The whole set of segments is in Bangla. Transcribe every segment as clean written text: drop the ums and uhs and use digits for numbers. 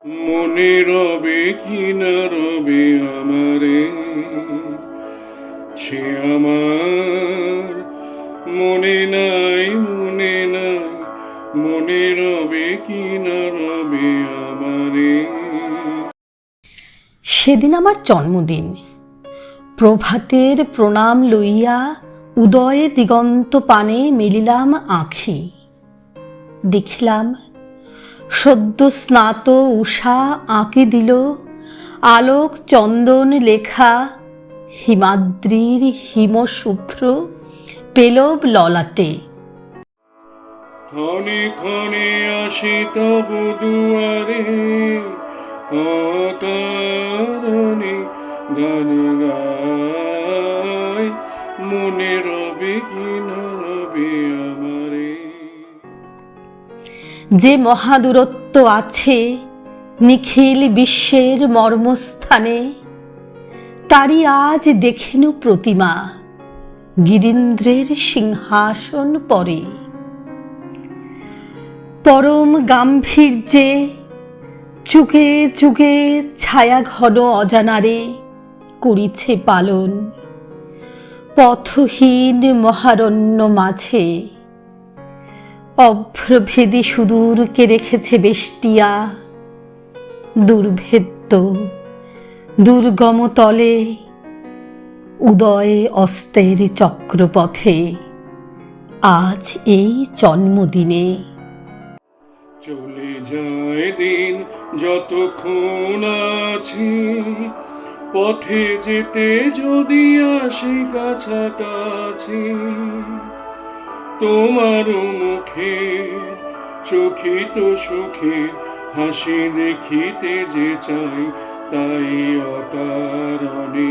মনে রবে কি না রবে আমারে, সে আমার মনে নাই, মনে নাই, মনে রবে কি না রবে আমারে। সেদিন আমার জন্মদিন। প্রভাতের প্রণাম লইয়া উদয়ে দিগন্ত পানে মেলিলাম আঁখি। দেখিলাম সদ্য স্নাত উষা আঁকি দিল আলোক চন্দন লেখা হিমাদ্রির হিমশুভ্র পেলব ললাটে। ক্ষণে ক্ষণে আসি তব দুয়ারে, অকারণে গান গায়, মনে রবে কি না রবে আমারে। যে মহাদূরত্ব আছে নিখিল বিশ্বের মর্মস্থানে, তারই আজ দেখিনু প্রতিমা গিরীন্দ্রের সিংহাসন পরে। পরম গাম্ভীর্যে যুগে যুগে ছায়া ঘন অজানারে করিছে পালন। পথহীন মহারণ্য মাঝে অভ্রভেদী সুদূরকে রেখেছে বেষ্টিয়া। দুর্ভেদ্য দুর্গম তলে উদয় অস্তের চক্রপথে আজ এই জন্মদিনে। চলে যায় দিন যতক্ষণ আছি, পথে যেতে যদি আসি কাছাকাছি, তোমার মুখে চোখিত সুখে হাসি দেখিতে যে চাই, তাই অকারণে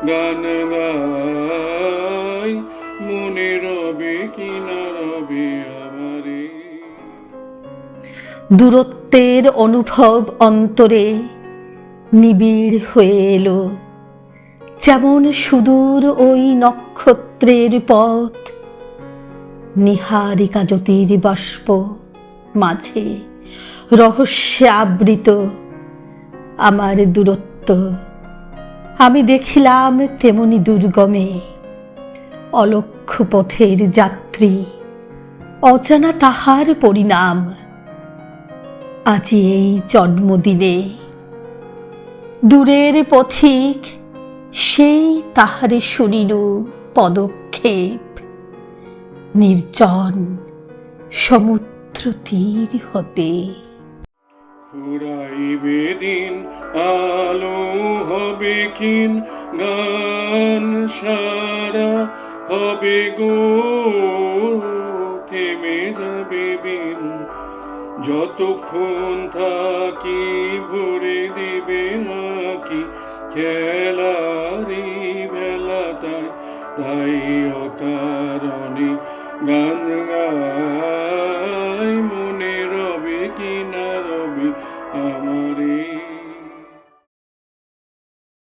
গান গাই, মনে রবে কি না রবে আমারে। দূরত্বের অনুভব অন্তরে নিবিড় হয়ে এলো, যেমন সুদূর ওই নক্ষত্রের পথ। নিহারিকা জ্যোতির বাষ্প মাঝে রহস্যে আবৃত আমার দূরত্ব। আমি দেখিলাম তেমনি দুর্গমে অলক্ষ্য পথের যাত্রী, অজানা তাহার পরিণাম। আজি এই জন্মদিনে দূরের পথিক সেই তাহারে শুনিনু পদক্ষেপ, নির্জন সমুদ্র তীর হতে। ফুরাইবে দিন আলো হবে কিন, গান সারা হবে গো, থেমে যাবে বিন। যতক্ষণ থাকি ভরে দিবে নাকি খেলারি বেলা, তাই অকারণে গান গায়।